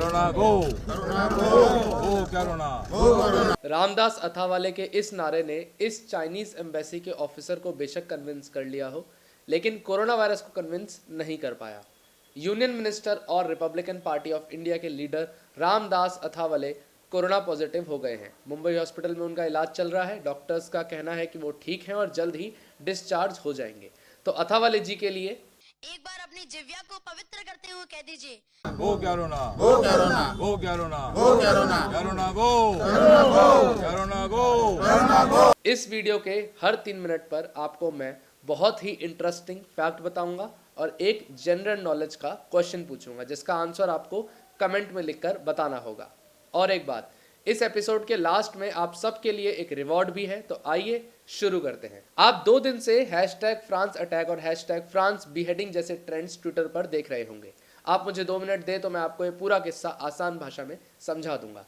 करुणा गो, गो करुणा। रामदास अथावाले के इस नारे ने इस चाइनीज एम्बेसी के ऑफिसर को बेशक कन्विंस कर लिया हो, लेकिन कोरोना वायरस को कन्विंस नहीं कर पाया। यूनियन मिनिस्टर और रिपब्लिकन पार्टी ऑफ इंडिया के leader Ramdas Athavale corona positive हो गए हैं। मुंबई हॉस्पिटल में उनका इलाज चल रहा है। डॉक्टर्स का कहना है कि वो ठीक हैं और जल्द ही डिस्चार्ज हो जाएंगे। तो अथावले जी के लिए एक बार अपनी जिव्या को पवित्र करते हुए कह दीजिए, गो करुणा, गो करुणा, गो करुणा, गो करुणा, करुणा गो, करुणा गो, करुणा गो, करुणा गो। इस वीडियो के हर 3 मिनट पर आपको मैं बहुत ही इंटरेस्टिंग फैक्ट बताऊंगा और एक जनरल नॉलेज का क्वेश्चन पूछूंगा, जिसका आंसर आपको कमेंट में लिखकर बताना होगा। और एक बात, इस एपिसोड के लास्ट में आप सबके लिए एक रिवॉर्ड भी है। तो आइए शुरू करते हैं। आप 2 दिन से #फ्रांस अटैक और #फ्रांस बीहेडिंग जैसे ट्रेंड्स ट्विटर पर देख रहे होंगे। आप मुझे 2 मिनट दे तो मैं आपको ये पूरा किस्सा आसान भाषा में समझा दूंगा।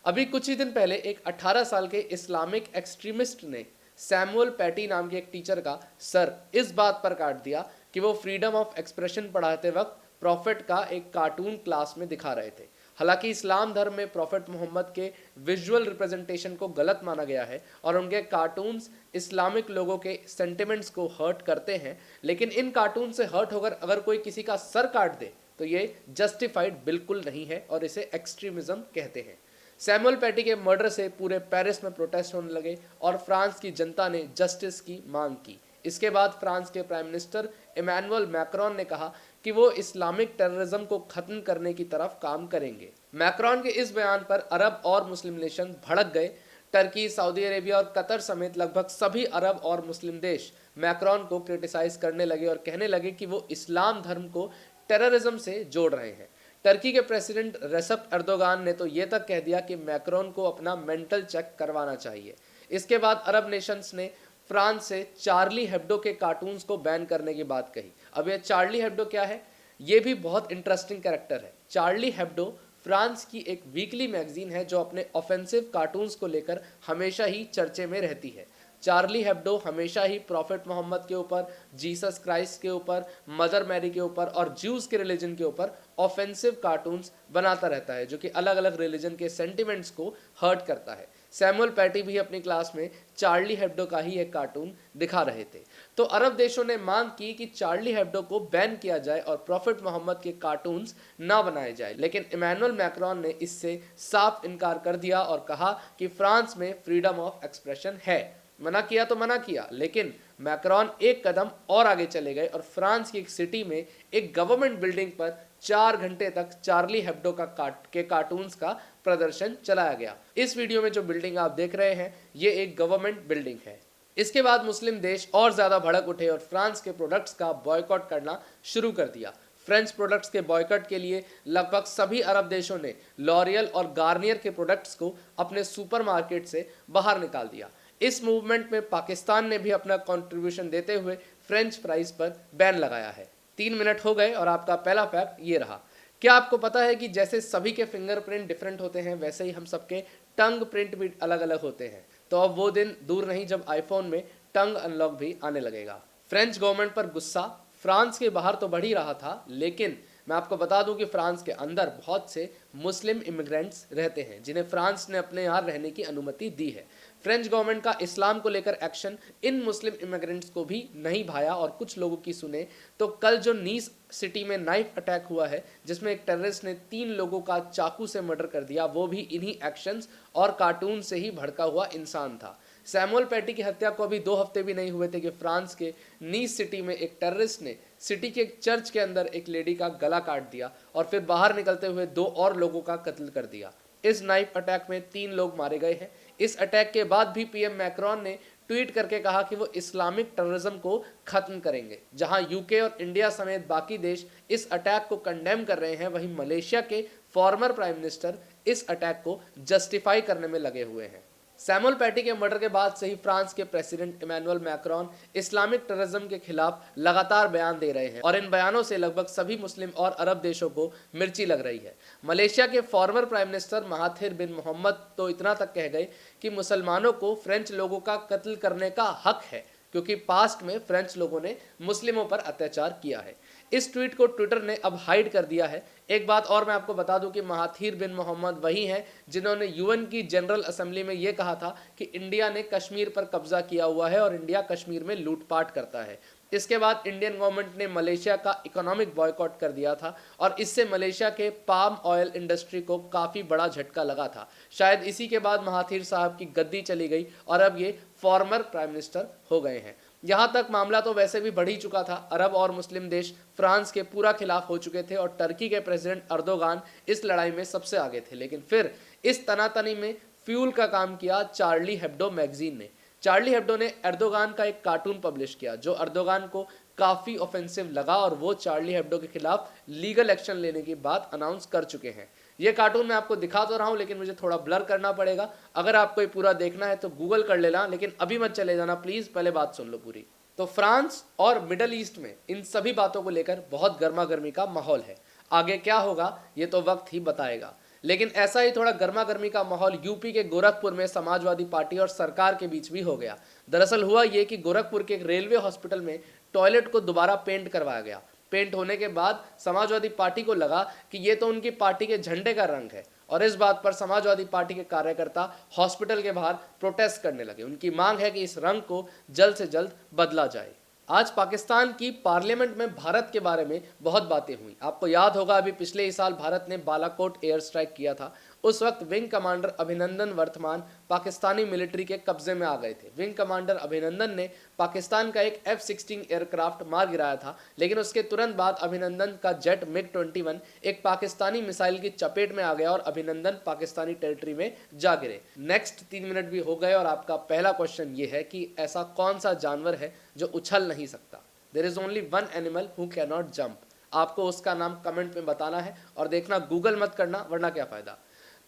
अभी कुछ ही दिन पहले एक 18 साल के इस्लामिक एक्सट्रीमिस्ट ने सैमुअल पैटी नाम के एक टीचर का सर इस बात पर काट दिया कि वो फ्रीडम ऑफ एक्सप्रेशन पढ़ाते वक्त प्रॉफिट का एक कार्टून क्लास में दिखा रहे थे। हालांकि इस्लाम धर्म में प्रॉफिट मोहम्मद के विजुअल रिप्रेजेंटेशन को गलत माना गया है और उनके कार्टून्स इस्लामिक लोगों के सेंटिमेंट्स को हर्ट करते हैं, लेकिन इन कार्टून से हर्ट होकर अगर कोई किसी का सर काट दे तो ये जस्टिफाइड बिल्कुल नहीं है और इसे एक्सट्रीमिज्म कहते हैं। सैमुअल पैटी के मर्डर से पूरे पेरिस में प्रोटेस्ट होने लगे और फ्रांस की जनता ने जस्टिस की मांग की। इसके बाद फ्रांस के प्राइम मिनिस्टर इमैनुअल मैक्रोन ने कहा कि वो इस्लामिक टेररिज्म को खत्म करने की तरफ काम करेंगे। मैक्रोन के इस बयान पर अरब और मुस्लिम नेशन भड़क गए। टर्की, सऊदी अरेबिया और कतर समेत लगभग सभी अरब और मुस्लिम देश मैक्रोन को क्रिटिसाइज करने लगे और कहने लगे कि वो इस्लाम धर्म को टेररिज्म से जोड़ रहे हैं। टर्की के प्रेसिडेंट रेसेप एर्दोगान ने तो ये तक कह दिया कि मैक्रोन को अपना मेंटल चेक करवाना चाहिए। इसके बाद अरब नेशंस ने फ्रांस से चार्ली हेब्डो के कार्टून्स को बैन करने की बात कही। अब ये चार्ली हेब्डो क्या है? ये भी बहुत इंटरेस्टिंग कैरेक्टर है। चार्ली हेब्डो फ्रांस की एक वीकली मैगजीन है जो अपने ऑफेंसिव कार्टून्स को लेकर हमेशा ही चर्चे में रहती है। चार्ली हेब्डो हमेशा ही प्रॉफिट मोहम्मद के ऊपर, जीसस क्राइस्ट के ऊपर, मदर मैरी के ऊपर और ज्यूज के रिलीजन के ऊपर ऑफेंसिव कार्टून्स बनाता रहता है, जो कि अलग अलग रिलीजन के सेंटिमेंट्स को हर्ट करता है। सैमुअल पैटी भी अपनी क्लास में चार्ली हेब्डो का ही एक कार्टून दिखा रहे थे। तो अरब देशों ने मांग की कि चार्ली हेब्डो को बैन किया जाए और प्रॉफिट मोहम्मद के कार्टून्स ना बनाए जाए, लेकिन इमैनुअल मैक्रोन ने इससे साफ इनकार कर दिया और कहा कि फ्रांस में फ्रीडम ऑफ एक्सप्रेशन है। मना किया तो मना किया, लेकिन मैक्रोन एक कदम और आगे चले गए और फ्रांस की एक सिटी में एक गवर्नमेंट बिल्डिंग पर 4 घंटे तक चार्ली हेब्डो के कार्टून्स का प्रदर्शन चलाया गया। इस वीडियो में जो बिल्डिंग आप देख रहे हैं ये एक गवर्नमेंट बिल्डिंग है। इसके बाद मुस्लिम देश और ज्यादा भड़क उठे और फ्रांस के प्रोडक्ट्स का बॉयकॉट करना शुरू कर दिया। फ्रेंच प्रोडक्ट्स के बॉयकॉट के लिए लगभग सभी अरब देशों ने लॉरियल और गार्नियर के प्रोडक्ट्स को अपने सुपरमार्केट से बाहर निकाल दिया। इस मूवमेंट में पाकिस्तान ने भी अपना कंट्रीब्यूशन देते हुए फ्रेंच फ्राइज पर बैन लगाया है। 3 मिनट हो गए और आपका पहला फैक्ट ये रहा। क्या आपको पता है कि जैसे सभी के फिंगरप्रिंट डिफरेंट होते हैं, वैसे ही हम सबके टंग प्रिंट भी अलग अलग होते हैं। तो अब वो दिन दूर नहीं जब आईफोन में टंग अनलॉक भी आने लगेगा। फ्रेंच गवर्नमेंट पर गुस्सा फ्रांस के बाहर तो बढ़ ही रहा था, लेकिन मैं आपको बता दूं कि फ्रांस के अंदर बहुत से मुस्लिम इमिग्रेंट्स रहते हैं जिन्हें फ्रांस ने अपने यहाँ रहने की अनुमति दी है। फ्रेंच गवर्नमेंट का इस्लाम को लेकर एक्शन इन मुस्लिम इमिग्रेंट्स को भी नहीं भाया और कुछ लोगों की सुने तो कल जो नीस सिटी में नाइफ अटैक हुआ है, जिसमें एक टेररिस्ट ने 3 लोगों का चाकू से मर्डर कर दिया, वो भी इन्हीं एक्शंस और कार्टून से ही भड़का हुआ इंसान था। सैमुअल पैटी की हत्या को अभी 2 हफ्ते भी नहीं हुए थे कि फ्रांस के नीस सिटी में एक टेररिस्ट ने सिटी के एक चर्च के अंदर एक लेडी का गला काट दिया और फिर बाहर निकलते हुए 2 और लोगों का कत्ल कर दिया। इस नाइफ अटैक में 3 लोग मारे गए हैं। इस अटैक के बाद भी पीएम मैक्रोन ने ट्वीट करके कहा कि वो इस्लामिक टेररिज्म को खत्म करेंगे। जहां यूके और इंडिया समेत बाकी देश इस अटैक को कंडेम कर रहे हैं, वहीं मलेशिया के फॉर्मर प्राइम मिनिस्टर इस अटैक को जस्टिफाई करने में लगे हुए हैं। सैमुअल पैटी के मर्डर के बाद से ही फ्रांस के president Emmanuel Macron Islamic terrorism के खिलाफ लगातार बयान दे रहे हैं और इन बयानों से लगभग सभी मुस्लिम और अरब देशों को मिर्ची लग रही है। मलेशिया के फॉर्मर प्राइम मिनिस्टर महाथिर बिन मोहम्मद तो इतना तक कह गए कि मुसलमानों को फ्रेंच लोगों का कत्ल करने का हक है, क्योंकि पास्ट में फ्रेंच लोगों ने मुस्लिमों पर अत्याचार किया है। इस ट्वीट को ट्विटर ने अब हाइड कर दिया है। एक बात और मैं आपको बता दूं कि महाथीर बिन मोहम्मद वही हैं जिन्होंने यूएन की जनरल असेंबली में यह कहा था कि इंडिया ने कश्मीर पर कब्जा किया हुआ है और इंडिया कश्मीर में लूटपाट करता है। इसके बाद इंडियन गवर्नमेंट ने मलेशिया का इकोनॉमिक बॉयकॉट कर दिया था और इससे मलेशिया के पाम ऑयल इंडस्ट्री को काफ़ी बड़ा झटका लगा था। शायद इसी के बाद महाथीर साहब की गद्दी चली गई और अब ये फॉर्मर प्राइम मिनिस्टर हो गए हैं। यहाँ तक मामला तो वैसे भी बढ़ ही चुका था। अरब और मुस्लिम देश फ्रांस के पूरा खिलाफ हो चुके थे और टर्की के प्रेसिडेंट अर्दोगान इस लड़ाई में सबसे आगे थे। लेकिन फिर इस तनातनी में फ्यूल का काम किया चार्ली हेब्डो मैगजीन ने। चार्ली हेब्डो ने अर्दोगान का एक कार्टून पब्लिश किया जो अर्दोगान को काफ़ी ऑफेंसिव लगा और वो चार्ली हेब्डो के खिलाफ लीगल एक्शन लेने की बात अनाउंस कर चुके हैं। ये कार्टून मैं आपको दिखा तो रहा हूँ लेकिन मुझे थोड़ा ब्लर करना पड़ेगा। अगर आपको ये पूरा देखना है तो गूगल कर लेना, लेकिन अभी मत चले जाना प्लीज़, पहले बात सुन लो पूरी। तो फ्रांस और मिडल ईस्ट में इन सभी बातों को लेकर बहुत गर्मा गर्मी का माहौल है। आगे क्या होगा ये तो वक्त ही बताएगा। लेकिन ऐसा ही थोड़ा गर्मा गर्मी का माहौल यूपी के गोरखपुर में समाजवादी पार्टी और सरकार के बीच भी हो गया। दरअसल हुआ ये कि गोरखपुर के एक रेलवे हॉस्पिटल में टॉयलेट को दोबारा पेंट करवाया गया। पेंट होने के बाद समाजवादी पार्टी को लगा कि ये तो उनकी पार्टी के झंडे का रंग है और इस बात पर समाजवादी पार्टी के कार्यकर्ता हॉस्पिटल के बाहर प्रोटेस्ट करने लगे। उनकी मांग है कि इस रंग को जल्द से जल्द बदला जाए। आज पाकिस्तान की पार्लियामेंट में भारत के बारे में बहुत बातें हुई। आपको याद होगा अभी पिछले ही साल भारत ने बालाकोट एयर स्ट्राइक किया था। उस वक्त विंग कमांडर अभिनंदन वर्तमान पाकिस्तानी मिलिट्री के कब्जे में आ गए थे। विंग कमांडर अभिनंदन ने पाकिस्तान का एक F-16 एयरक्राफ्ट मार गिराया था, लेकिन उसके तुरंत बाद अभिनंदन का जेट MiG-21 एक पाकिस्तानी मिसाइल की चपेट में आ गया और अभिनंदन पाकिस्तानी टेरिटरी में जा गिरे। नेक्स्ट 3 मिनट भी हो गए और आपका पहला क्वेश्चन ये है कि ऐसा कौन सा जानवर है जो उछल नहीं सकता। There is only one animal who can not jump. आपको उसका नाम कमेंट में बताना है और देखना, गूगल मत करना वरना क्या फायदा।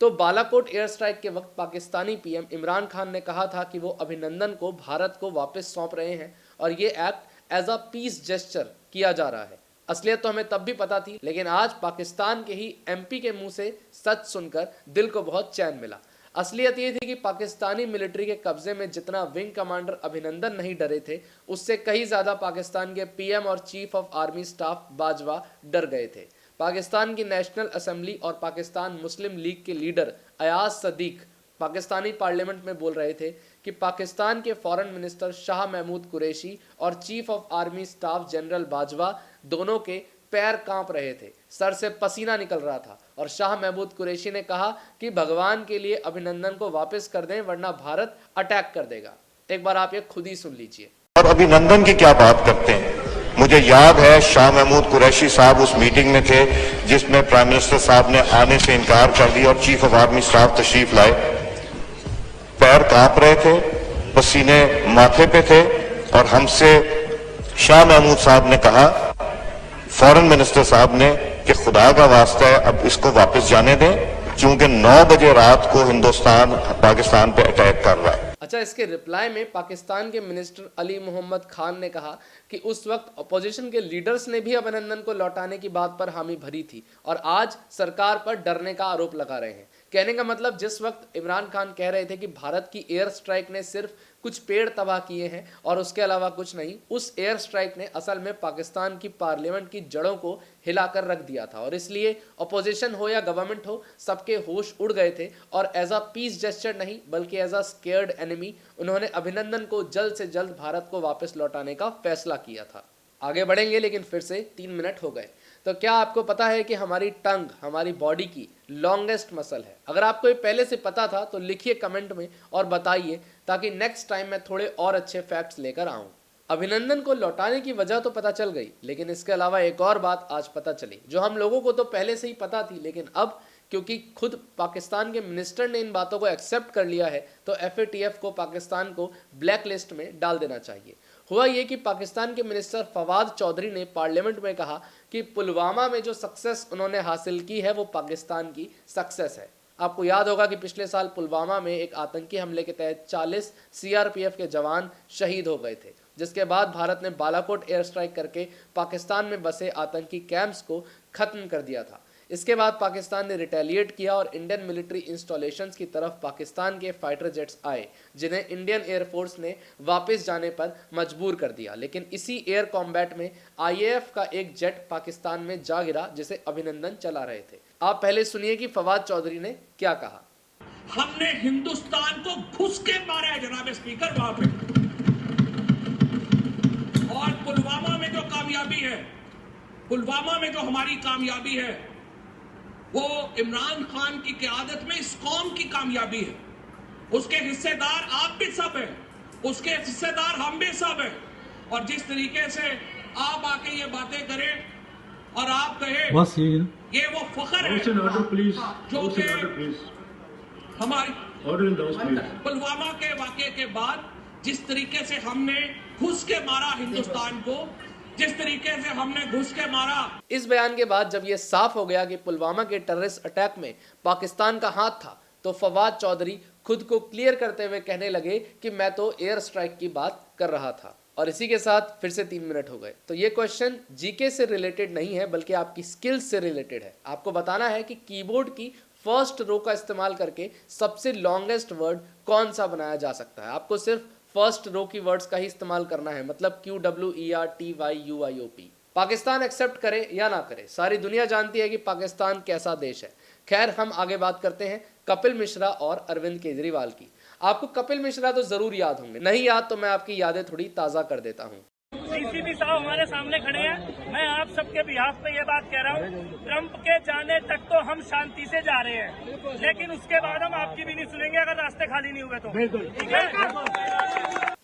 तो बालाकोट एयर स्ट्राइक के वक्त पाकिस्तानी पीएम इमरान खान ने कहा था कि वो अभिनंदन को भारत को वापस सौंप रहे हैं और ये act as a peace gesture किया जा रहा है। असलियत तो हमें तब भी पता थी, लेकिन आज पाकिस्तान के ही MP के मुंह से सच सुनकर दिल को बहुत चैन मिला। असलियत ये थी कि पाकिस्तानी मिलिट्री के कब्जे में जितना विंग कमांडर अभिनंदन नहीं डरे थे, उससे कहीं ज़्यादा पाकिस्तान के PM और chief of army staff Bajwa डर गए थे। पाकिस्तान की नेशनल असेंबली और पाकिस्तान मुस्लिम लीग के लीडर अयाज सदीक पाकिस्तानी पार्लियामेंट में बोल रहे थे कि पाकिस्तान के फॉरेन मिनिस्टर शाह महमूद कुरैशी और chief of army staff general Bajwa दोनों के पैर कांप रहे थे, सर से पसीना निकल रहा था और शाह महमूद कुरैशी ने कहा कि भगवान के लिए अभिनंदन को वापस कर दें वरना भारत अटैक कर देगा। एक बार आप ये खुद ही सुन लीजिए। और अभिनंदन की क्या बात करते हैं। मुझे याद है शाह महमूद कुरैशी साहब उस मीटिंग में थे जिसमें प्राइम मिनिस्टर साहब ने आने से इनकार कर दिया और चीफ ऑफ आर्मी स्टाफ तशरीफ लाए। पैर कांप रहे थे, पसीने माथे पे थे और हमसे शाह महमूद साहब ने कहा, फॉरेन मिनिस्टर साहब ने, कि खुदा का वास्ता है अब इसको वापस जाने दें क्योंकि 9 बजे रात को हिंदुस्तान पाकिस्तान पे अटैक कर रहा है। अच्छा, इसके रिप्लाई में पाकिस्तान के मिनिस्टर अली मोहम्मद खान ने कहा कि उस वक्त अपोजिशन के लीडर्स ने भी अभिनंदन को लौटाने की बात पर हामी भरी थी और आज सरकार पर डरने का आरोप लगा रहे हैं। कहने का मतलब जिस वक्त इमरान खान कह रहे थे कि भारत की एयर स्ट्राइक ने सिर्फ कुछ पेड़ तबाह किए हैं और उसके अलावा कुछ नहीं, उस एयर स्ट्राइक ने असल में पाकिस्तान की पार्लियामेंट की जड़ों को हिलाकर रख दिया था और इसलिए अपोजिशन हो या गवर्नमेंट हो, सबके होश उड़ गए थे और एज अ पीस जेस्चर नहीं बल्कि एज अ स्केयर्ड एनिमी उन्होंने अभिनंदन को जल्द से जल्द भारत को वापस लौटाने का फैसला किया था। आगे बढ़ेंगे लेकिन फिर से 3 मिनट हो गए। तो क्या आपको पता है कि हमारी टंग हमारी बॉडी की लॉन्गेस्ट मसल है? अगर आपको ये पहले से पता था तो लिखिए कमेंट में और बताइए ताकि नेक्स्ट टाइम मैं थोड़े और अच्छे फैक्ट्स लेकर आऊँ। अभिनंदन को लौटाने की वजह तो पता चल गई, लेकिन इसके अलावा एक और बात आज पता चली जो हम लोगों को तो पहले से ही पता थी, लेकिन अब क्योंकि खुद पाकिस्तान के मिनिस्टर ने इन बातों को एक्सेप्ट कर लिया है तो FATF को पाकिस्तान को ब्लैक लिस्ट में डाल देना चाहिए। हुआ ये कि पाकिस्तान के मिनिस्टर फवाद चौधरी ने पार्लियामेंट में कहा कि पुलवामा में जो सक्सेस उन्होंने हासिल की है वो पाकिस्तान की सक्सेस है। आपको याद होगा कि पिछले साल पुलवामा में एक आतंकी हमले के तहत 40 CRPF के जवान शहीद हो गए थे, जिसके बाद भारत ने बालाकोट एयर स्ट्राइक करके पाकिस्तान में बसे आतंकी कैंप्स को खत्म कर दिया था। इसके बाद पाकिस्तान ने रिटेलिएट किया और इंडियन मिलिट्री इंस्टॉलेशंस की तरफ पाकिस्तान के फाइटर जेट्स आए, जिन्हें इंडियन एयरफोर्स ने वापस जाने पर मजबूर कर दिया। लेकिन इसी एयर कॉम्बैट में IAF का एक जेट पाकिस्तान में जा गिरा, जिसे अभिनंदन चला रहे थे। आप पहले सुनिए कि फवाद चौधरी ने क्या कहा। हमने हिंदुस्तान को घुस के मारा है जनाब स्पीकर वहां पे, और पुलवामा में जो कामयाबी है, पुलवामा में जो हमारी कामयाबी है, वो इमरान खान की क़यादत में इस कौम की कामयाबी है। उसके हिस्सेदार आप भी सब हैं, उसके हिस्सेदार हम भी सब हैं। और जिस तरीके से आप आके ये बातें करें और आप कहें ये वो फख्र है जो कि हमारी पुलवामा के वाक़े के बाद जिस तरीके से हमने घुस के मारा हिंदुस्तान को, जिस तरीके से हमने घुस के मारा। इस बयान के बाद जब यह साफ हो गया कि पुलवामा के टेररिस्ट अटैक में पाकिस्तान का हाथ था, तो फवाद चौधरी खुद को क्लियर करते हुए कहने लगे कि मैं तो एयर स्ट्राइक की बात कर रहा था। और इसी के साथ फिर से 3 मिनट हो गए। तो ये क्वेश्चन जीके से रिलेटेड नहीं है, बल्कि आपकी स्किल्स से रिलेटेड है। आपको बताना है कि कीबोर्ड की फर्स्ट रो का इस्तेमाल करके सबसे लॉन्गेस्ट वर्ड कौन सा बनाया जा सकता है। आपको सिर्फ फर्स्ट रो की वर्ड्स का ही इस्तेमाल करना है, मतलब QWERTYUIOP। पाकिस्तान एक्सेप्ट करे या ना करे, सारी दुनिया जानती है कि पाकिस्तान कैसा देश है। खैर, हम आगे बात करते हैं कपिल मिश्रा और अरविंद केजरीवाल की। आपको कपिल मिश्रा तो जरूर याद होंगे, नहीं याद तो मैं आपकी यादें थोड़ी ताज़ा कर देता हूँ। CCP साहब हमारे सामने खड़े हैं। मैं आप सबके बिहाफ पे ये बात कह रहा हूँ, ट्रंप के जाने तक तो हम शांति से जा रहे हैं, लेकिन उसके बाद हम आपकी भी नहीं सुनेंगे अगर रास्ते खाली नहीं हुए तो। ठीक है,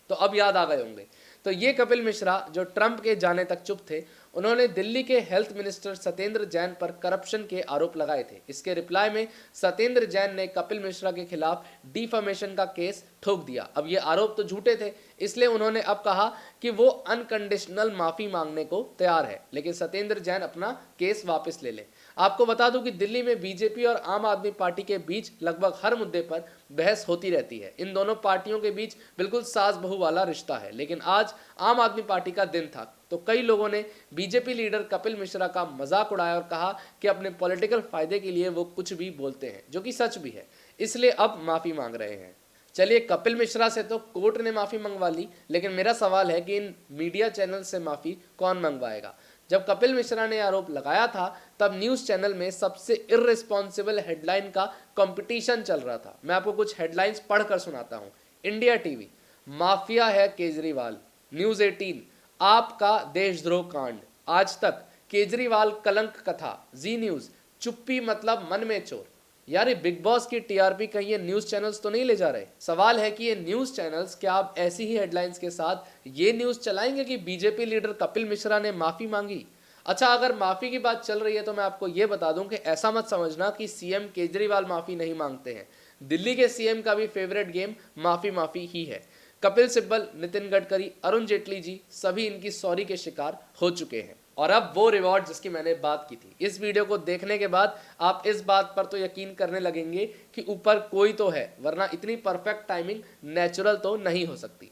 तो अब याद आ गए होंगे। तो ये कपिल मिश्रा जो ट्रंप के जाने तक चुप थे, उन्होंने दिल्ली के हेल्थ मिनिस्टर सत्येंद्र जैन पर करप्शन के आरोप लगाए थे। इसके रिप्लाई में सत्येंद्र जैन ने कपिल मिश्रा के खिलाफ डिफेमेशन का केस ठोक दिया। अब ये आरोप तो झूठे थे, इसलिए उन्होंने अब कहा कि वो अनकंडीशनल माफी मांगने को तैयार है, लेकिन सत्येंद्र जैन अपना केस वापस ले लें। आपको बता दूं कि दिल्ली में बीजेपी और आम आदमी पार्टी के बीच लगभग हर मुद्दे पर बहस होती रहती है। इन दोनों पार्टियों के बीच बिल्कुल सास बहू वाला रिश्ता है। लेकिन आज आम आदमी पार्टी का दिन था, तो कई लोगों ने बीजेपी लीडर कपिल मिश्रा का मजाक उड़ाया और कहा कि अपने पॉलिटिकल फायदे के लिए वो कुछ भी बोलते हैं, जो कि सच भी है, इसलिए अब माफी मांग रहे हैं। चलिए, कपिल मिश्रा से तो कोर्ट ने माफी मंगवा ली, लेकिन मेरा सवाल है कि इन मीडिया चैनल से माफी कौन मंगवाएगा। जब कपिल मिश्रा ने आरोप लगाया था, तब न्यूज़ चैनल में सबसे इर्रेस्पॉन्सिबल हेडलाइन का कंपटीशन चल रहा था। मैं आपको कुछ हेडलाइंस पढ़कर सुनाता हूँ। इंडिया टीवी, माफिया है केजरीवाल। न्यूज़ 18, आपका देशद्रोह कांड। आज तक, केजरीवाल कलंक कथा। जी न्यूज़, चुप्पी मतलब मन में चोर। यार, ये बिग बॉस की टीआरपी कहीं ये न्यूज़ चैनल्स तो नहीं ले जा रहे। सवाल है कि ये न्यूज़ चैनल्स क्या आप ऐसी ही हेडलाइंस के साथ ये न्यूज़ चलाएंगे कि बीजेपी लीडर कपिल मिश्रा ने माफ़ी मांगी। अच्छा, अगर माफ़ी की बात चल रही है तो मैं आपको ये बता दूं कि ऐसा मत समझना कि सीएम केजरीवाल माफ़ी नहीं मांगते हैं। दिल्ली के सीएम का भी फेवरेट गेम माफ़ी ही है। कपिल सिब्बल, नितिन गडकरी, अरुण जेटली जी सभी इनकी सॉरी के शिकार हो चुके हैं। और अब वो रिवॉर्ड जिसकी मैंने बात की थी। इस वीडियो को देखने के बाद आप इस बात पर तो यकीन करने लगेंगे कि ऊपर कोई तो है, वरना इतनी परफेक्ट टाइमिंग नेचुरल तो नहीं हो सकती।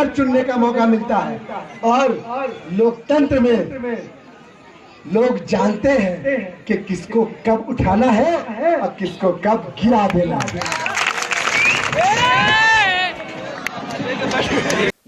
चुनने का मौका मिलता है और लोकतंत्र में लोग जानते हैं कि किसको कब उठाना है और किसको कब गिरा देना है।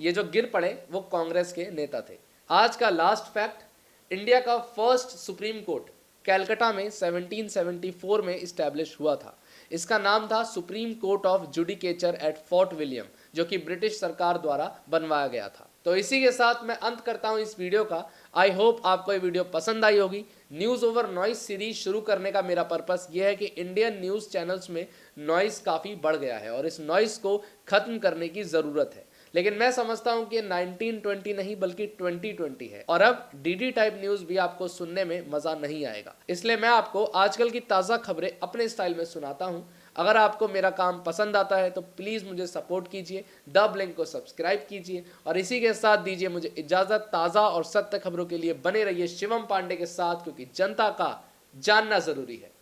ये जो गिर पड़े वो कांग्रेस के नेता थे। आज का लास्ट फैक्ट, इंडिया का फर्स्ट सुप्रीम कोर्ट कैलकाटा में 1774 में इस्टेब्लिश हुआ था। इसका नाम था supreme court of judicature at Fort William, जो कि ब्रिटिश सरकार द्वारा बनवाया गया था। तो इसी के साथ मैं अंत करता हूं इस वीडियो का। आई होप आपको ये वीडियो पसंद आई होगी। न्यूज़ ओवर नॉइस सीरीज शुरू करने का मेरा पर्पस ये है कि इंडियन न्यूज़ चैनल्स में नॉइस काफ़ी बढ़ गया है और इस नॉइस को ख़त्म करने की ज़रूरत है। लेकिन मैं समझता हूं कि 1920 नहीं बल्कि 2020 है और अब डीडी टाइप न्यूज़ भी आपको सुनने में मज़ा नहीं आएगा। इसलिए मैं आपको आजकल की ताज़ा खबरें अपने स्टाइल में सुनाता हूं। अगर आपको मेरा काम पसंद आता है तो प्लीज़ मुझे सपोर्ट कीजिए, द लिंक को सब्सक्राइब कीजिए और इसी के साथ दीजिए मुझे इजाज़त। ताज़ा और सत्य खबरों के लिए बने रहिए शिवम पांडे के साथ, क्योंकि जनता का जानना ज़रूरी है।